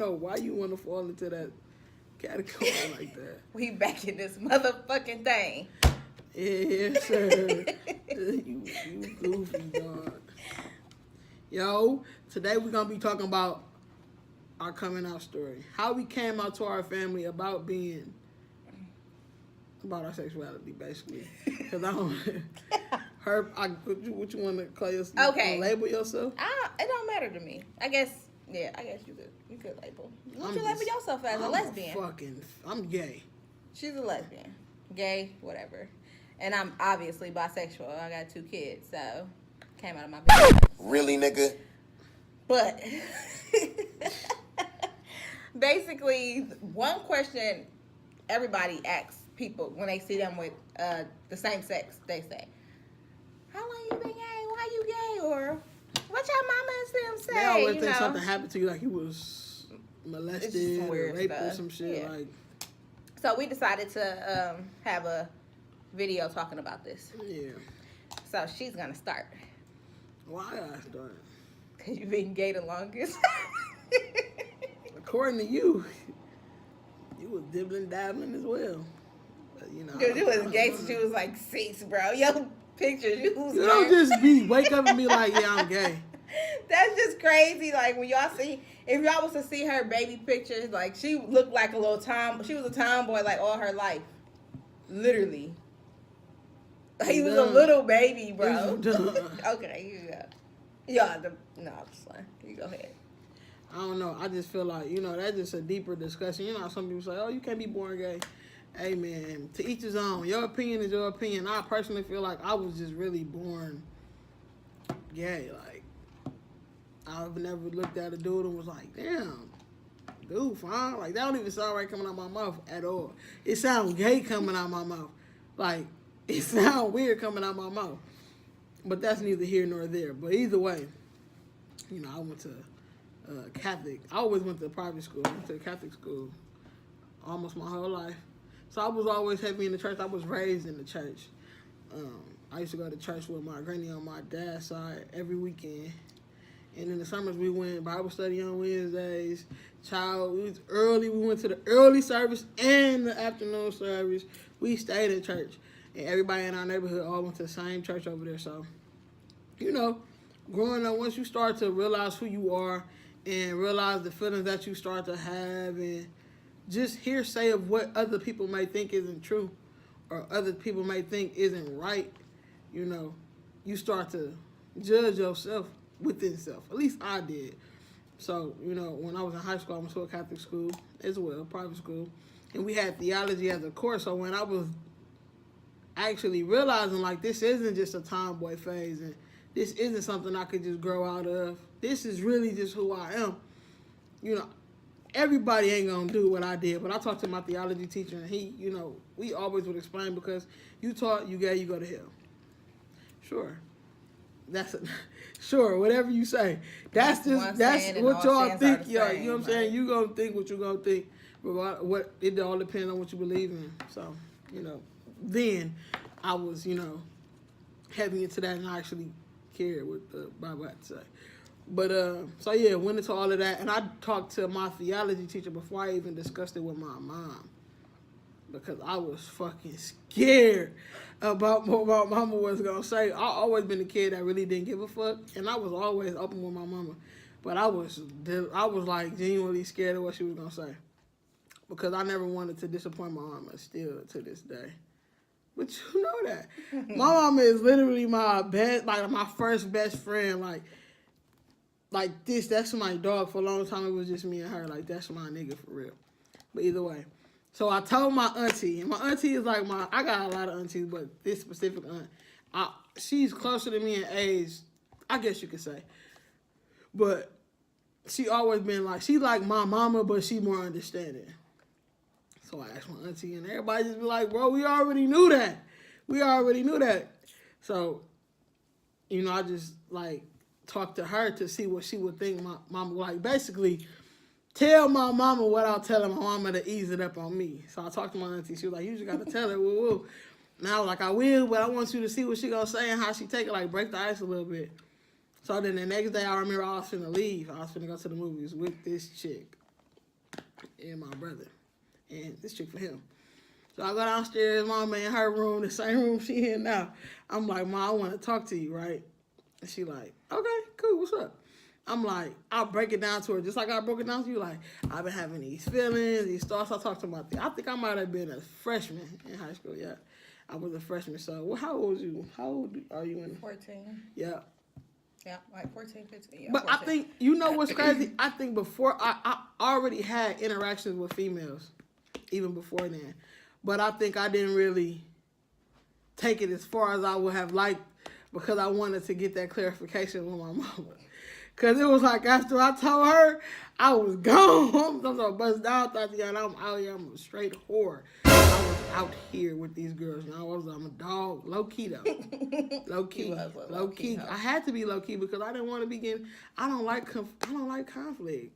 know why you want to fall into that category like that. We back in this motherfucking thing. Yeah, sir. you goofy, dog. Yo, today we're going to be talking about our coming out story. How we came out to our family about our sexuality, basically. Because I don't... what you want to call yourself? Okay. Label yourself? It don't matter to me. I guess you could label. What you label yourself as? A lesbian? I'm gay. She's a lesbian. Gay, whatever. And I'm obviously bisexual. I got 2 kids, so came out of my business. Really, nigga? But basically, one question everybody asks people when they see them with the same sex, they say, "How long you been gay? Why you gay?" Or "What your mama and them say?" They always think something happened to you, like you was molested or raped or some shit. Yeah. Like, so we decided to have a video talking about this. Yeah. So she's gonna start. Why I started? Cause you've been gay the longest. According to you, you was dibbling dabbling as well. But, Dude, you was gay since you was like 6, bro. Yo, pictures, you was You gay. don't just wake up and be like, yeah, I'm gay. That's just crazy. Like when y'all see, if y'all was to see her baby pictures, like she looked like a little she was a tomboy like all her life, literally. Like he was a little baby, bro. Okay, you go. No, I'm just lying. You go ahead. I don't know. I just feel like, that's just a deeper discussion. How some people say, oh, you can't be born gay. Hey, man, to each his own. Your opinion is your opinion. I personally feel like I was just really born gay. Like, I've never looked at a dude and was like, damn, dude, fine. Like, that don't even sound right coming out my mouth at all. It sounds gay coming out my mouth. Like, it sounds weird coming out my mouth. But that's neither here nor there. But either way, I went to Catholic. I always went to private school. I went to a Catholic school almost my whole life. So I was always heavy in the church. I was raised in the church. I used to go to church with my granny on my dad's side every weekend. And in the summers, we went Bible study on Wednesdays. It was early. We went to the early service and the afternoon service. We stayed in church. And everybody in our neighborhood all went to the same church over there. So, growing up, once you start to realize who you are and realize the feelings that you start to have and just hearsay of what other people may think isn't true or other people may think isn't right, you start to judge yourself within self. At least I did. So, when I was in high school, I went to a Catholic school as well, private school. And we had theology as a course. So when I was actually realizing, like, this isn't just a tomboy phase and this isn't something I could just grow out of. This is really just who I am. Everybody ain't gonna do what I did, but I talked to my theology teacher and he, we always would explain because you taught you gay, you go to hell. Sure. Sure, whatever you say. That's what y'all think, yo. You know what I'm saying? You gonna think what you gonna think. It all depends on what you believe in. So, then I was, heavy into that and I actually cared what the Bible had to say. But, so yeah, went into all of that. And I talked to my theology teacher before I even discussed it with my mom. Because I was fucking scared about what my mama was going to say. I always been a kid that really didn't give a fuck. And I was always open with my mama. But I was like genuinely scared of what she was going to say. Because I never wanted to disappoint my mama still to this day. But you know that. My mama is literally my best, like my first best friend. Like this, that's my dog. For a long time, it was just me and her. Like, that's my nigga for real. But either way. So I told my auntie, and my auntie is like I got a lot of aunties, but this specific aunt, she's closer to me in age, I guess you could say. But she always been like, she like my mama, but she more understanding. So I asked my auntie, and everybody just be like, bro, we already knew that. So, I just, like, talked to her to see what she would think my mama, like, basically, tell my mama without telling my mama to ease it up on me. So I talked to my auntie. She was like, you just got to tell her, woo-woo. And I was like, I will, but I want you to see what she going to say and how she take it, like, break the ice a little bit. So then the next day, I remember I was finna leave. I was finna go to the movies with this chick. and my brother. And this chick for him. So I go downstairs, mama in her room, the same room she in now. I'm like, Ma, I want to talk to you, right? And she like, okay, cool, what's up? I'm like, I'll break it down to her, just like I broke it down to you. Like, I've been having these feelings, these thoughts. I talked to my I think I might have been a freshman in high school, yeah. I was a freshman, so how old was you? How old are you in? 14. Yeah. Yeah, like 14, 15. Yeah, but 14. I think, you know what's crazy? I think before, I already had interactions with females, even before then. But I think I didn't really take it as far as I would have liked because I wanted to get that clarification with my mama. Because it was like after I told her, I was gone. I'm so bust down, Tatiana. I'm out here. I'm a straight whore. I was out here with these girls. You know, I'm a dog. Low key, though. Low key. Low key. I had to be low key because I didn't want to be getting, I don't like conflict.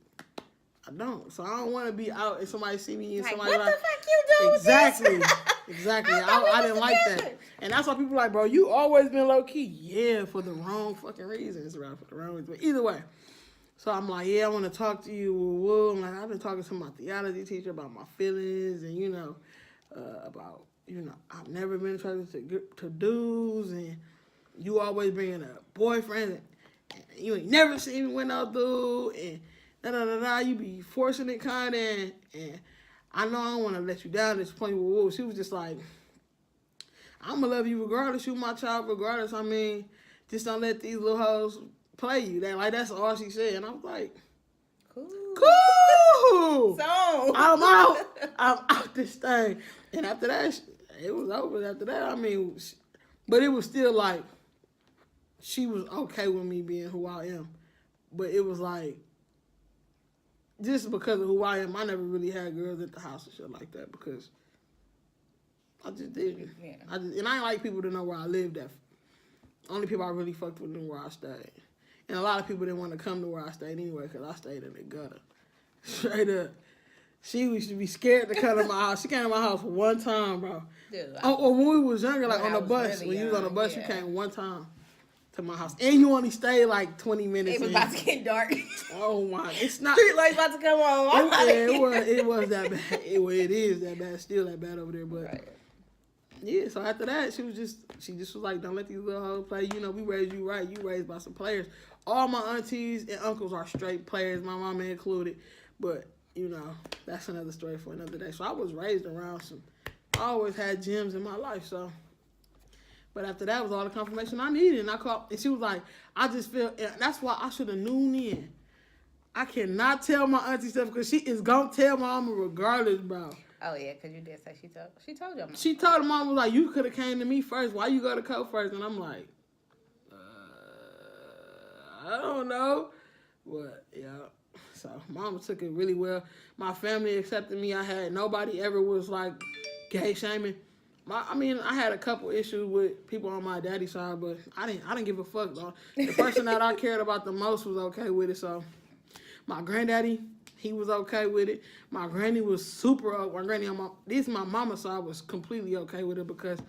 I don't. So I don't want to be out and somebody see me and somebody what the fuck you doing? Exactly. Exactly. I didn't like that. And that's why people like, bro, you always been low key. Yeah, for the wrong fucking reasons, right? For the wrong reasons. But either way. So I'm like, yeah, I want to talk to you. Woo. I'm like, I've been talking to my theology teacher about my feelings and, you know, about, you know, I've never been attracted to dudes and you always bringing a boyfriend and you ain't never seen me with no dude and you be forcing it kind of, and I know I don't want to let you down at this point. Whoa, she was just like, I'm going to love you regardless. You my child regardless. I mean, just don't let these little hoes play you. That's all she said. And I was like, cool. So I'm out this thing. And after that, it was over. After that, I mean, but it was still like, she was okay with me being who I am. But it was like, just because of who I am, I never really had girls at the house and shit like that because I just didn't. Yeah. And I ain't like people to know where I lived at. Only people I really fucked with knew where I stayed. And a lot of people didn't want to come to where I stayed anyway because I stayed in the gutter. Straight up. She used to be scared to come to my house. She came to my house one time, bro. Dude, when we was younger, like on the bus. Really when you was on the bus, you came one time to my house. And you only stayed like 20 minutes. It was about to get dark. Oh my, it's not. Street lights about to come on. It was that bad. It is that bad. Still that bad over there, but right. Yeah. So after that, she just was like, don't let these little hoes play. You know, we raised you right. You raised by some players. All my aunties and uncles are straight players. My mama included, but you know that's another story for another day. So I was raised around some. I always had gyms in my life, so. But after that was all the confirmation I needed. And I called, and she was like, I just feel, and that's why I should have known in. I cannot tell my auntie stuff because she is going to tell my mama regardless, bro. Oh, yeah, because you did say she told your mama. She told her mama, like, you could have came to me first. Why you go to Cole first? And I'm like, I don't know. But, yeah. So, mama took it really well. My family accepted me. I had nobody ever was, like, gay shaming. I had a couple issues with people on my daddy's side, but I didn't give a fuck, though. The person that I cared about the most was okay with it, so my granddaddy, he was okay with it. My granny was super up. My granny on my mama's side was completely okay with it because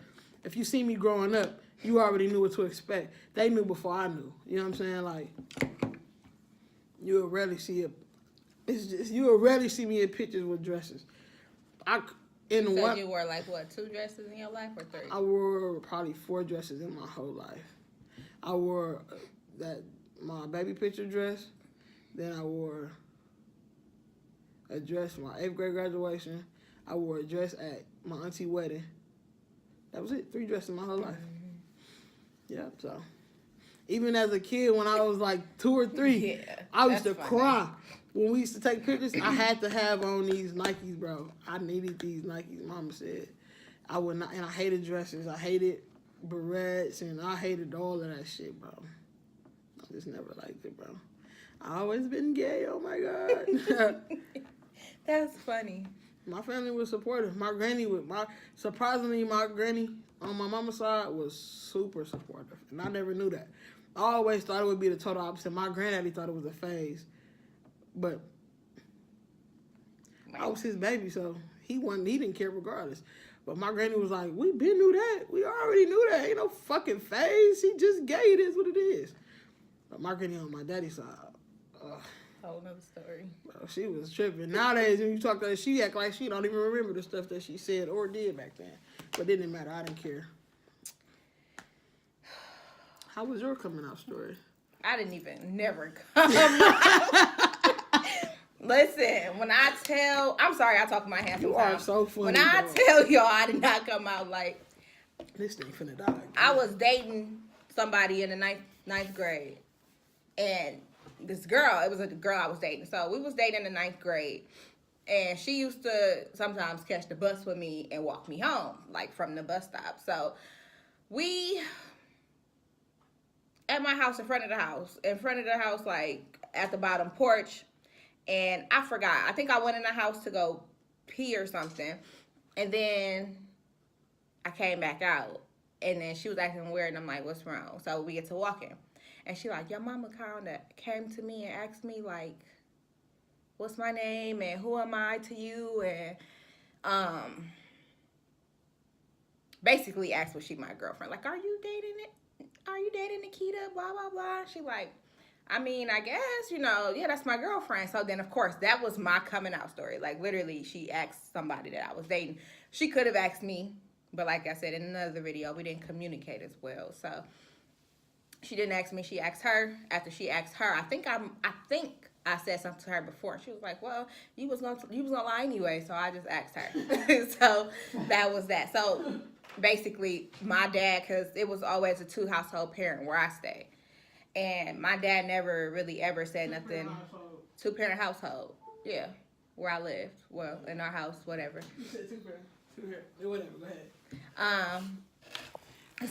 if you see me growing up, you already knew what to expect. They knew before I knew. You know what I'm saying? Like, you'll rarely see me in pictures with dresses. You wore like what, 2 dresses in your life or 3? I wore probably 4 dresses in my whole life. I wore my baby picture dress. Then I wore a dress for my 8th grade graduation. I wore a dress at my auntie's wedding. That was it. 3 dresses my whole life. Yeah, so even as a kid when I was like 2 or 3, I used to cry. When we used to take pictures, I had to have on these Nikes, bro. I needed these Nikes, mama said. I would not, and I hated dresses. I hated barrettes, and I hated all of that shit, bro. I just never liked it, bro. I always been gay, oh my God. That's funny. My family was supportive. Surprisingly, my granny on my mama's side was super supportive, and I never knew that. I always thought it would be the total opposite. My granddaddy thought it was a phase. But I was his baby, so he didn't care regardless. But my granny was like, we been knew that. We already knew that. Ain't no fucking phase. He just gay. It is what it is. But my granny on my daddy's side, Whole nother story. Bro, she was tripping. Nowadays, when you talk to her, she act like she don't even remember the stuff that she said or did back then. But it didn't matter. I didn't care. How was your coming out story? I didn't even never come out. Listen, when I tell, I'm sorry, I talk with my hands. You are so funny. When I tell y'all, I did not come out like. This thing finna die. I was dating somebody in the ninth grade, and this girl, it was a girl I was dating. So we was dating in the 9th grade, and she used to sometimes catch the bus with me and walk me home, like from the bus stop. So we, at my house, in front of the house, like at the bottom porch, and I forgot. I think I went in the house to go pee or something, and then I came back out, and then she was acting weird, and I'm like, what's wrong? So we get to walking. And she like, your mama came to me and asked me, like, what's my name and who am I to you? And basically asked was she my girlfriend. Like, are you dating Nikita? Blah, blah, blah. She like, I mean, I guess, yeah, that's my girlfriend. So then, of course, that was my coming out story. Like, literally, she asked somebody that I was dating. She could have asked me, but like I said in another video, we didn't communicate as well. So she didn't ask me. She asked her. After she asked her, I think I said something to her before. She was like, "Well, you was gonna lie anyway," so I just asked her. So that was that. So basically, my dad, because it was always a 2-household parent where I stayed, and my dad never really ever said nothing. 2-parent household, yeah, where I lived. Well, in our house, whatever. You said 2-parent, whatever. Go ahead.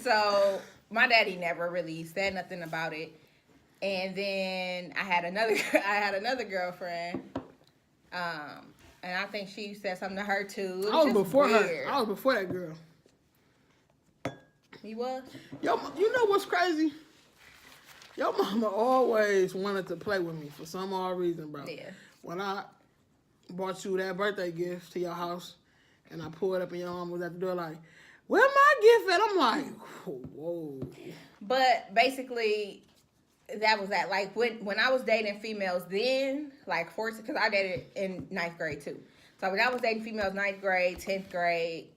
So my daddy never really said nothing about it, and then I had another girlfriend, and I think she said something to her too. I was before her. I was before that girl. You was? Yo, you know what's crazy? Your mama always wanted to play with me for some odd reason, bro. Yeah. When I brought you that birthday gift to your house, and I pulled up and your mom was at the door like, where my gift at? I'm like, whoa. But basically, that was that. Like, when I was dating females then, like 14, because I dated in 9th grade too. So when I was dating females 9th grade, 10th grade,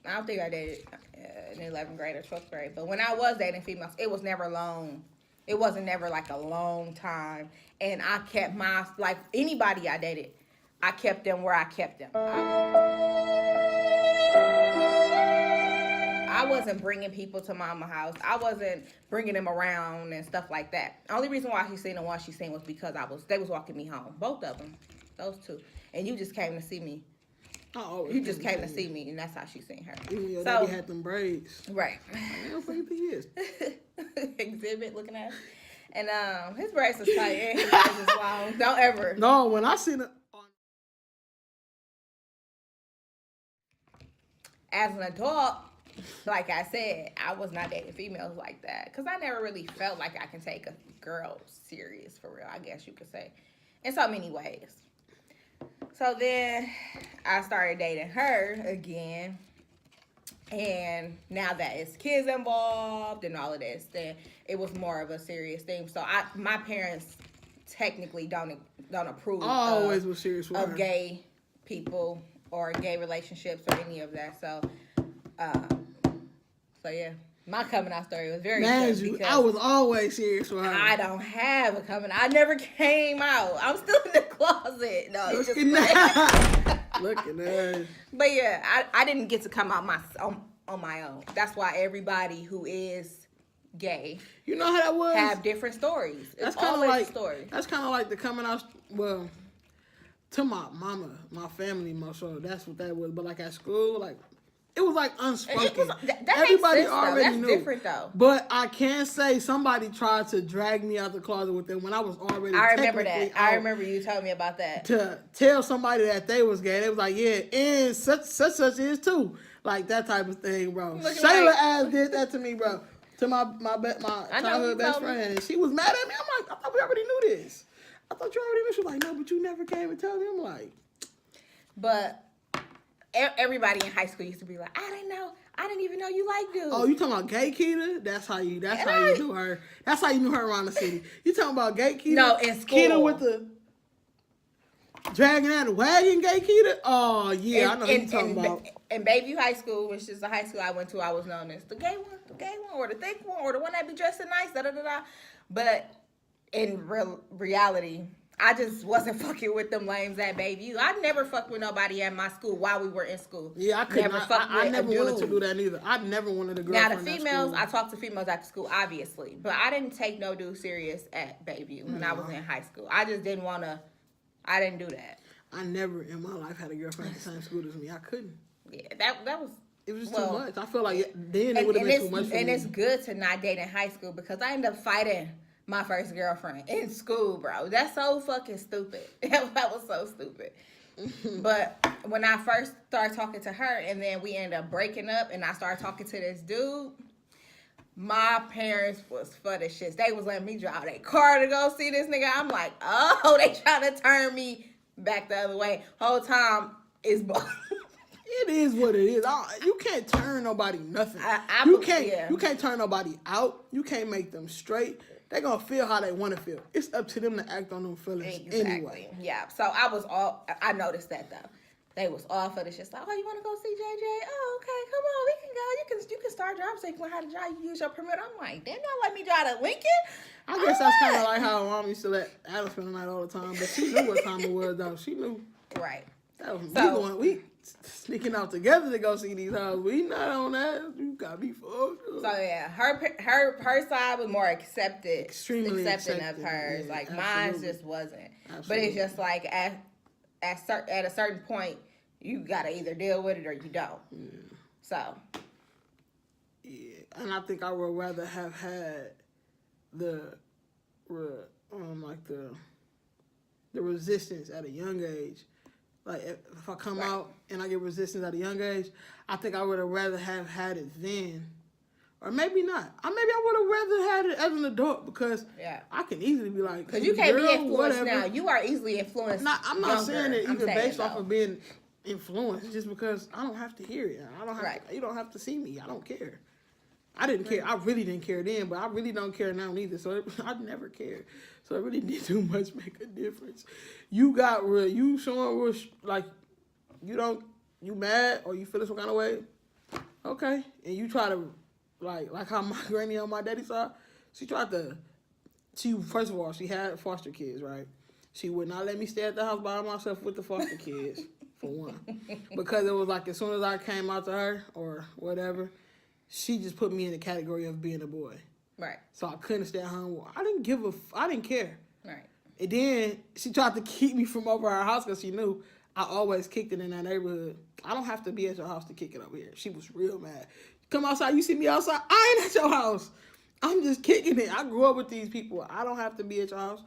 I don't think I dated in 11th grade or 12th grade. But when I was dating females, it was never long. It wasn't never like a long time. And I kept like anybody I dated, I kept them where I kept them. I wasn't bringing people to mama's house. I wasn't bringing them around and stuff like that. The only reason why she seen the one she seen was because they was walking me home. Both of them. Those two. And you just came to see me. You just came to see me, and that's how she seen her. Even your daddy had them braids. Right. I don't think he is. Exhibit looking at. And his braids was tight and his braids was long. Don't ever. No, when I seen it. As an adult, like I said, I was not dating females like that. Because I never really felt like I can take a girl serious for real, I guess you could say. In so many ways. So then I started dating her again. And now that it's kids involved and all of this, then it was more of a serious thing. So my parents technically don't approve of gay people or gay relationships or any of that. So yeah, my coming out story was very good. I was always serious with her. I don't have a coming out. I never came out. I'm still in the closet. No, it's just Look at that. But yeah, I didn't get to come out on my own. That's why everybody who is gay, you know how that was, have different stories. That's kind of like a story. That's kind of like the coming out. Well, to my mama, my family, most so that's what that was. But like at school, like it was like unspoken. Everybody already knew. That's different though. But I can say somebody tried to drag me out the closet with them when I was already. I remember that. I remember you told me about that. To tell somebody that they was gay, they was like, yeah, and such is too. Like that type of thing, bro. Shayla ass did that to me, bro. To my childhood best friend. And she was mad at me. I'm like, I thought we already knew this. I thought you already knew. She was like, no, but you never came and told me. I'm like. But everybody in high school used to be like, I didn't even know you like dudes. Oh, you talking about Gay Keita? That's how you knew her. That's how you knew her around the city. You talking about Gay Keita? No, in school. Keita with the dragging out the wagon, Gay Keita? Oh, yeah, I know what you're talking about. In Bayview High School, which is the high school I went to, I was known as the gay one, or the thick one, or the one that be dressing nice, da-da-da-da. But in reality, I just wasn't fucking with them lames at Bayview. I never fucked with nobody at my school while we were in school. Yeah, I couldn't. I never wanted to do that either. I never wanted a girlfriend. Now, the females, I talked to females after school, obviously. But I didn't take no dude serious at Bayview when I was in high school. I just didn't want to. I didn't do that. I never in my life had a girlfriend at the same school as me. I couldn't. Yeah, that was. It was too much. I feel like then it would have been too much for me. And it's good to not date in high school because I ended up fighting my first girlfriend in school, bro. That's so fucking stupid. That was so stupid. But when I first started talking to her and then we ended up breaking up and I started talking to this dude, my parents was for the shits. They was letting me drive their car to go see this nigga. I'm like, oh, they trying to turn me back the other way. Whole time is It is what it is. You can't turn nobody nothing. You can't turn nobody out. You can't make them straight. They're going to feel how they want to feel. It's up to them to act on them feelings anyway. Yeah. So I noticed that though. They was all for the shit. Like, oh, you want to go see JJ? Oh, okay. Come on. We can go. You can start driving so you can learn how to drive. You use your permit. I'm like, damn, y'all let me drive to Lincoln? I guess that's kind of like how Mom used to let Adam spend the night all the time. But she knew what time it was, though. She knew. Right. We sneaking out together to go see these houses. We not on that. You got me fucked up. So yeah, her side was more extremely accepting of hers. Yeah, like mine just wasn't. Absolutely. But it's just like at a certain point, you gotta either deal with it or you don't. Yeah. So. Yeah, and I think I would rather have had the resistance at a young age. Like, if I come out and I get resistance at a young age, I think I would have rather have had it then. Or maybe not. Maybe I would have rather had it as an adult because I can easily be like, because you can't be influenced now. You are easily influenced. I'm not saying it even based off of being influenced. It's just because I don't have to hear it. I don't have to, you don't have to see me. I don't care. I didn't care. I really didn't care then, but I really don't care now neither. So I never cared. So it really didn't too much make a difference. You showing like you mad or you feeling some kind of way, okay, and you try to like how my granny on my daddy's side, first of all, she had foster kids, right? She would not let me stay at the house by myself with the foster kids, for one, because it was like as soon as I came out to her or whatever, she just put me in the category of being a boy. Right. So I couldn't stay at home. I didn't care. Right. And then she tried to keep me from over her house because she knew I always kicked it in that neighborhood. I don't have to be at your house to kick it over here. She was real mad. Come outside, you see me outside, I ain't at your house. I'm just kicking it. I grew up with these people. I don't have to be at your house.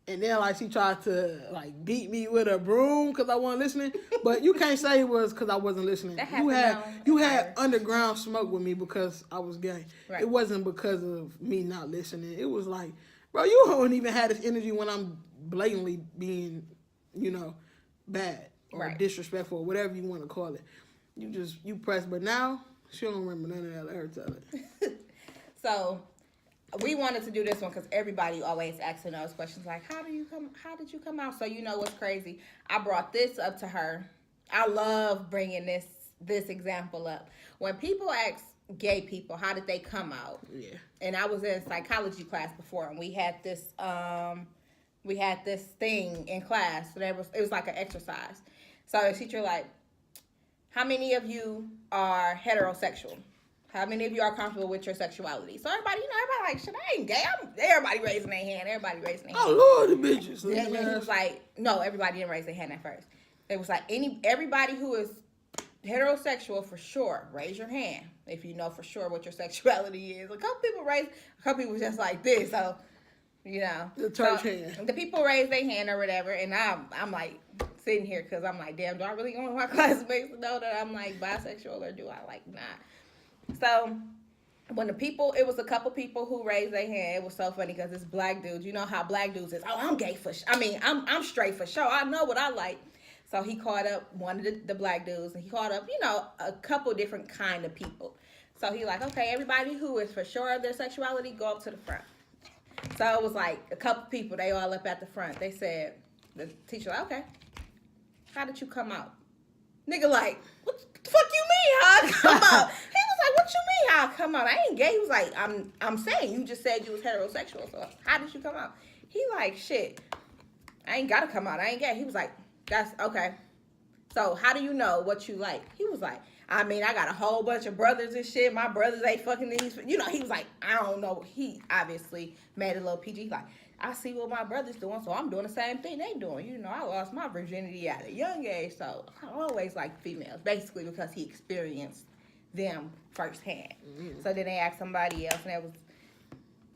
And then, she tried to, beat me with a broom because I wasn't listening. But you can't say it was because I wasn't listening. You had underground smoke with me because I was gay. Right. It wasn't because of me not listening. It was like, bro, you don't even have this energy when I'm blatantly being, bad or disrespectful or whatever you want to call it. You press. But now, she don't remember none of that. Let her tell it. So... we wanted to do this one because everybody always asking those questions like, how did you come out? So what's crazy? I brought this up to her. I love bringing this example up. When people ask gay people, how did they come out? Yeah. And I was in psychology class before, and we had this thing in class. So it was like an exercise. So the teacher how many of you are heterosexual? How many of you are comfortable with your sexuality? So everybody shit, I ain't gay. Everybody raising their hand. Oh, Lord, the bitches. And then he was like, no, everybody didn't raise their hand at first. It was like, everybody who is heterosexual for sure, raise your hand if you know for sure what your sexuality is. A couple people just like this. So, the church hand. The people raise their hand or whatever, and I'm like sitting here because I'm like, damn, do I really want my classmates to know that I'm bisexual or do I not? So, when it was a couple people who raised their hand. It was so funny because it's black dudes. You know how black dudes is. Oh, I'm gay for I'm straight for sure. I know what I like. So he called up one of the black dudes, and he called up, a couple different kind of people. So he like, okay, everybody who is for sure of their sexuality, go up to the front. So it was like a couple people, they all up at the front. They said, the teacher like, okay, how did you come out? Nigga like, what the fuck you mean how I come out? He was like, what you mean how I come out? I ain't gay. He was like, I'm saying you just said you was heterosexual, so how did you come out? He like, shit, I ain't gotta come out. I ain't gay. He was like, that's okay. So how do you know what you like? He was like, I mean, I got a whole bunch of brothers and shit. My brothers ain't fucking these. He was like, I don't know. He obviously made a little PG. Like, I see what my brother's doing, so I'm doing the same thing they doing. I lost my virginity at a young age, so I always like females, basically because he experienced them firsthand. Mm-hmm. So then they asked somebody else, and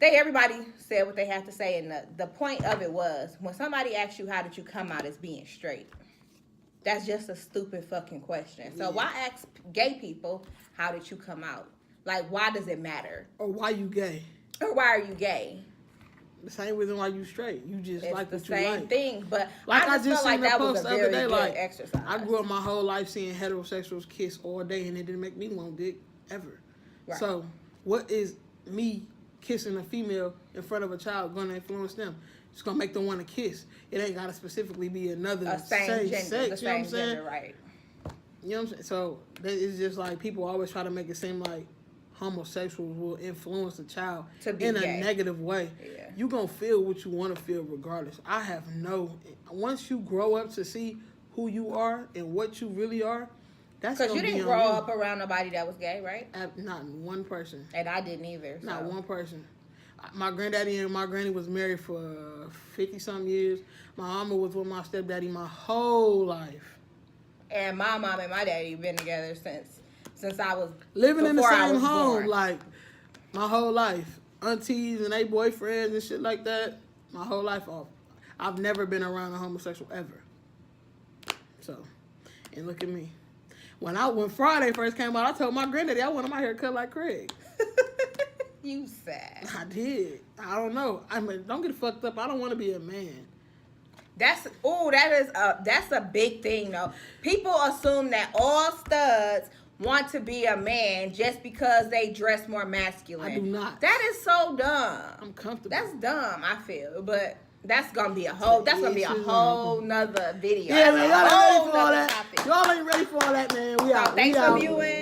everybody said what they had to say, and the point of it was, when somebody asks you how did you come out as being straight, that's just a stupid fucking question. So why ask gay people how did you come out? Like, why does it matter? Or why you gay? Or why are you gay? The same reason why you straight. You just it's like the what you same like. thing, but like I just felt like that was a very good like, exercise. I grew up my whole life seeing heterosexuals kiss all day, and it didn't make me want dick ever. Right. So, what is me kissing a female in front of a child going to influence them? It's going to make them want to kiss. It ain't got to specifically be another same gender, sex. The same gender, right? You know what I'm saying? So, it's just like people always try to make it seem like homosexuals will influence a child in a negative way. Yeah. You're going to feel what you want to feel regardless. Once you grow up to see who you are and what you really are, that's because you didn't grow up around nobody that was gay, right? Not one person. And I didn't either. Not one person. My granddaddy and my granny was married for 50-something years. My mama was with my stepdaddy my whole life. And my mom and my daddy been together since I was living in the same home, born. Like my whole life. Aunties and they boyfriends and shit like that. My whole life off. I've never been around a homosexual ever. So, and look at me. When Friday first came out, I told my granddaddy I wanted my hair cut like Craig. You sad. I did. I don't know. I mean, don't get fucked up. I don't want to be a man. That's a big thing though. People assume that all studs want to be a man just because they dress more masculine. I do not. That is so dumb. I'm comfortable. That's dumb, I feel. But that's gonna be a whole nother video. Yeah, man, y'all ain't ready for all that. Y'all ain't ready for all that, man. We out. Thanks for viewing.